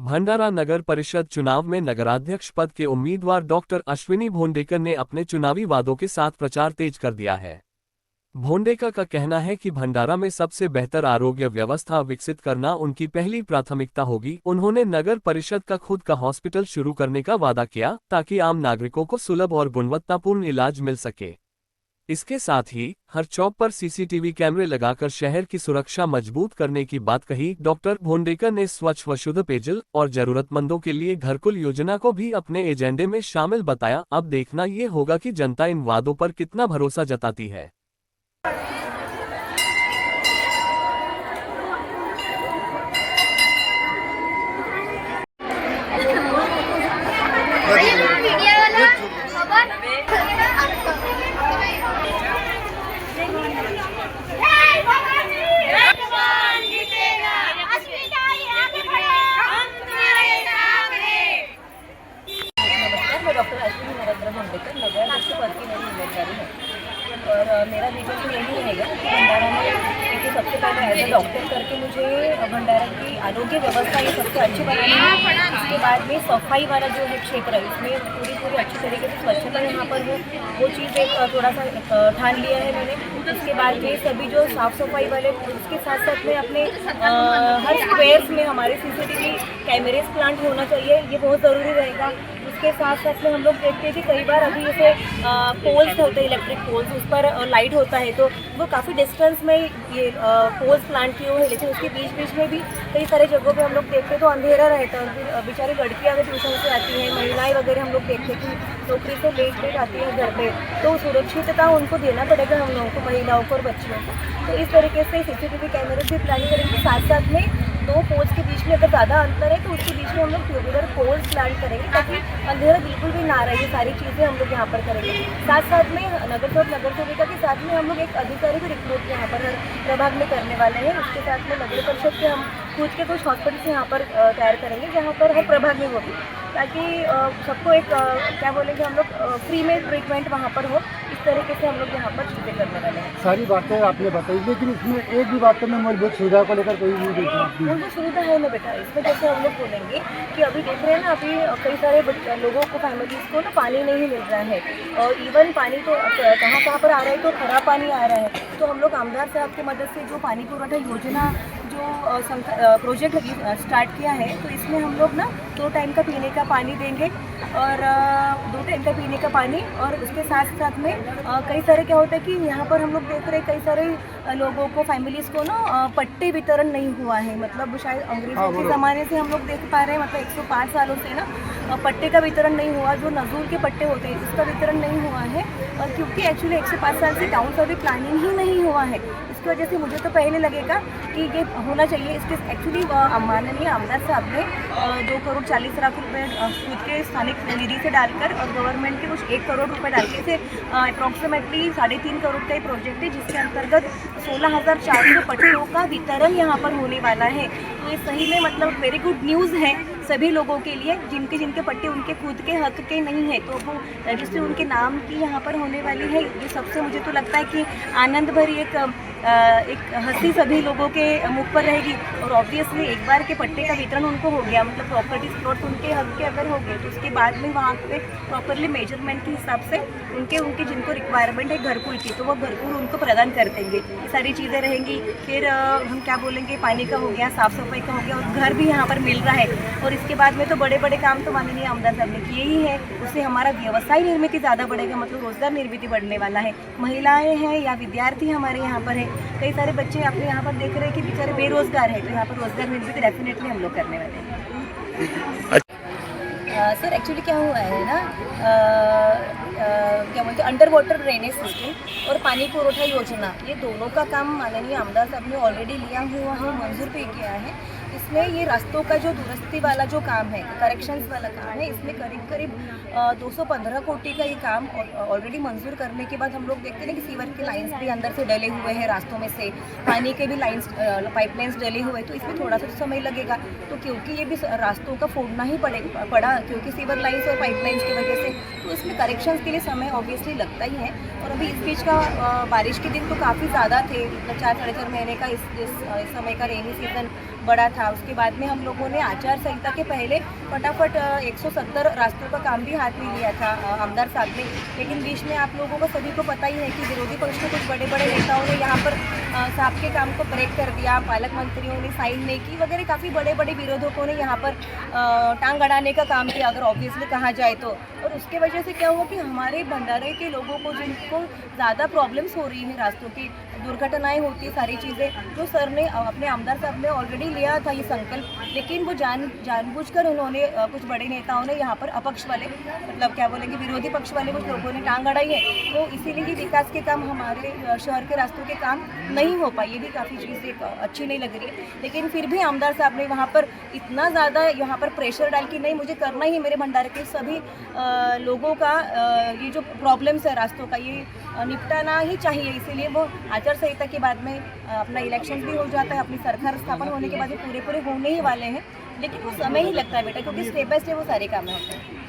भंडारा नगर परिषद चुनाव में नगराध्यक्ष पद के उम्मीदवार डॉक्टर अश्विनी भोंडेकर ने अपने चुनावी वादों के साथ प्रचार तेज कर दिया है। भोंडेकर का कहना है कि भंडारा में सबसे बेहतर आरोग्य व्यवस्था विकसित करना उनकी पहली प्राथमिकता होगी। उन्होंने नगर परिषद का खुद का हॉस्पिटल शुरू करने का वादा किया ताकि आम नागरिकों को सुलभ और गुणवत्तापूर्ण इलाज मिल सके। इसके साथ ही हर चौक पर सीसीटीवी कैमरे लगाकर शहर की सुरक्षा मजबूत करने की बात कही। डॉक्टर भोंडेकर ने स्वच्छ व शुद्ध पेयजल और जरूरतमंदों के लिए घरकुल योजना को भी अपने एजेंडे में शामिल बताया। अब देखना ये होगा कि जनता इन वादों पर कितना भरोसा जताती है। डॉक्टर अश्विनी नरेंद्र भोंडेकर नगराध्यक्ष पद की मेरी उम्मीदवारी है और मेरा विजन तो यही रहेगा कि भंडारा में देखिए सबसे पहले एज ए डॉक्टर करके मुझे भंडारा की आरोग्य व्यवस्था ये सबसे अच्छी बनानी है। उसके बाद में सफाई वाला जो है क्षेत्र है उसमें पूरी अच्छी तरीके से स्वच्छता यहाँ पर हो, वो चीज़ एक थोड़ा सा ठान लिया है मैंने। उसके बाद में सभी जो साफ़ सफाई वाले उसके साथ साथ में अपने हर स्क्वेयर्स में हमारे सीसीटीवी कैमरेज प्लांट होना चाहिए, ये बहुत ज़रूरी रहेगा। उसके साथ साथ में हम लोग देखते हैं कि कई बार अभी जैसे पोल्स होते हैं, इलेक्ट्रिक पोल्स, उस पर लाइट होता है तो वो काफ़ी डिस्टेंस में ये पोल्स प्लांट किए हुए हैं, लेकिन उसके बीच में भी कई सारे जगहों पे हम लोग देखते हैं तो अंधेरा रहता है। फिर बेचारी लड़कियां अगर ट्यूशन से आती हैं, महिलाएं वगैरह हम लोग देखते हैं कि नौकरी से लेट आती हैं घर पे, तो सुरक्षितता उनको देना पड़ेगा हम लोगों को, महिलाओं को और बच्चियों को। तो इस तरीके से सीसीटीवी कैमरे से प्लानिंग करेंगे। साथ साथ में दो पोल्स के बीच में अगर ज़्यादा अंतर है तो उसके बीच में हम लोग ट्यूबुलर पोल्स प्लांट करेंगे ताकि अंधेरा बिल्कुल भी ना रहे। ये सारी चीज़ें हम लोग यहाँ पर करेंगे। साथ साथ में नगर सेविका के साथ में हम लोग एक अधिकारी भी रिक्रूट यहाँ पर प्रभाग में करने वाले हैं। उसके साथ में नगर परिषद के हम खुद के कुछ हॉस्पिटल्स यहाँ पर तैयार करेंगे जहाँ पर हर प्रभाग में होगी, ताकि सबको एक क्या बोलेंगे हम लोग फ्री में ट्रीटमेंट वहाँ पर हो। इस तरीके से हम लोग यहाँ पर चीज़ें करने वाले हैं। सारी बातें आपने बताई, लेकिन इसमें एक भी बात में मूलभूत सुविधा को लेकर कोई नहीं देखा। मूलभूत सुविधा है ना बेटा, इसमें जैसे हम लोग बोलेंगे कि अभी देख रहे हैं ना, अभी कई सारे लोगों को, फैमिलीज़ को ना पानी नहीं मिल रहा है और इवन पानी तो कहाँ पर आ रहा है, तो खराब पानी आ रहा है। तो हम लोग आमदार साहब की मदद से जो पानी पुरवठा योजना जो प्रोजेक्ट स्टार्ट किया है, तो इसमें हम लोग ना 2 टाइम का पीने का पानी देंगे और 2 टाइम का पीने का पानी। और उसके साथ साथ में कई सारे क्या होता है कि यहाँ पर हम लोग देख रहे हैं कई सारे लोगों को, फैमिलीज़ को ना पट्टे वितरण नहीं हुआ है। मतलब शायद अंग्रेज़ों के ज़माने से हम लोग देख पा रहे हैं, मतलब 105 सालों से ना पट्टे का वितरण नहीं हुआ। जो नजूर के पट्टे होते हैं उसका वितरण नहीं हुआ है, और क्योंकि एक्चुअली 105 साल से टाउन सर्वे प्लानिंग ही नहीं हुआ है, इसकी वजह से मुझे तो पहले लगेगा कि ये होना चाहिए। इसके एक्चुअली माननीय आमदार साहब ने 2 करोड़ 40 लाख रुपए खुद के स्थानिक निधि से डालकर और गवर्नमेंट के कुछ 1 करोड़ रुपए डाल के इसे अप्रॉक्सीमेटली 3.5 करोड़ का प्रोजेक्ट है, जिसके अंतर्गत 16,400 पट्टों का वितरण यहाँ पर होने वाला है। तो ये सही में मतलब वेरी गुड न्यूज़ है सभी लोगों के लिए जिनके पट्टे उनके खुद के हक के नहीं है, तो वो रजिस्ट्री उनके नाम की यहाँ पर होने वाली है। ये सबसे मुझे तो लगता है कि आनंद भरी एक हंसी सभी लोगों के मुख पर रहेगी। और ऑब्वियसली एक बार के पट्टे का वितरण उनको हो गया, मतलब प्रॉपर्टी प्लॉट उनके हक के अगर हो गए, तो उसके बाद में वहाँ पे प्रॉपरली मेजरमेंट के हिसाब से उनके जिनको रिक्वायरमेंट है घरकुल की, तो वो घरकुल उनको प्रदान कर देंगे। ये सारी चीज़ें रहेंगी। फिर हम क्या बोलेंगे, पानी का हो गया, साफ़ सफाई का हो गया, और घर भी यहाँ पर मिल रहा है। और इसके बाद में तो बड़े बड़े काम तो माननीय आमदार साहब ने किए ही है, उससे हमारा व्यवसाय निर्मित ज़्यादा बढ़ेगा, मतलब रोजगार निर्मित बढ़ने वाला है। महिलाएं हैं या विद्यार्थी हमारे यहाँ पर है, कई सारे बच्चे अपने यहाँ पर देख रहे हैं कि बेचारे बेरोजगार है, तो यहाँ पर रोजगार निर्मित डेफिनेटली हम लोग करने वाले हैं। सर एक्चुअली क्या हुआ है ना, क्या बोलते हैं, अंडर वाटर ड्रेनेज सिस्टम और पानी पुरवठा योजना, ये दोनों का काम माननीय आमदार साहब ने ऑलरेडी लिया हुआ है, मंजूर भी किया है। इसमें ये रास्तों का जो दुरुस्ती वाला जो काम है, करेक्शंस वाला काम है, इसमें करीब 215 कोटी का ये काम ऑलरेडी मंजूर करने के बाद हम लोग देखते हैं कि सीवर के लाइंस भी अंदर से डले हुए हैं, रास्तों में से पानी के भी लाइंस पाइपलाइंस डले हुए, तो इसमें थोड़ा सा समय लगेगा। तो क्योंकि ये भी रास्तों का फोड़ना ही पड़ा क्योंकि सीवर लाइंस और पाइपलाइंस की वजह से, तो इसमें करेक्शंस के लिए समय ऑब्वियसली लगता ही है। और अभी इस बीच का बारिश के दिन तो काफ़ी ज़्यादा थे, मतलब 4 साढ़े 4 महीने का इस समय का रेनी सीजन बड़ा था, उसके बाद में हम लोगों ने आचार संहिता के पहले फटाफट 170 रास्तों का काम भी हाथ में लिया था आमदार साहब ने। लेकिन बीच में आप लोगों को सभी को पता ही है कि विरोधी पक्ष के कुछ बड़े बड़े नेताओं ने यहाँ पर साहब के काम को ब्रेक कर दिया, पालक मंत्रियों ने साइन नहीं की वगैरह, काफ़ी बड़े बड़े विरोधकों ने यहाँ पर टांग अड़ाने का काम किया अगर ऑब्वियसली कहा जाए तो। और उसके वजह से क्या हुआ कि हमारे भंडारे के लोगों को जिनको ज़्यादा प्रॉब्लम्स हो रही है, रास्तों की दुर्घटनाएं होती, सारी चीज़ें जो सर ने अपने आमदार साहब ने ऑलरेडी लिया था ये संकल्प, लेकिन वो जानबूझकर उन्होंने कुछ बड़े नेताओं ने यहाँ पर अपक्ष वाले, मतलब क्या बोलेंगे, विरोधी पक्ष वाले कुछ लोगों ने टांग अड़ाई है। तो इसीलिए ये विकास के काम, हमारे शहर के रास्तों के काम नहीं हो पाए। ये भी काफ़ी चीज़ें अच्छी नहीं लग रही है। लेकिन फिर भी आमदार साहब ने वहाँ पर इतना ज़्यादा यहाँ पर प्रेशर डाल कि नहीं, मुझे करना ही, मेरे भंडारे के सभी लोगों का ये जो प्रॉब्लम्स है रास्तों का, ये निपटाना ही चाहिए। इसीलिए वो आचार संहिता के बाद में अपना इलेक्शन भी हो जाता है, अपनी सरकार स्थापन होने के बाद पूरे होने ही वाले हैं। लेकिन वो समय ही लगता है बेटा, क्योंकि स्टेप बाय स्टेप वो सारे काम होते हैं।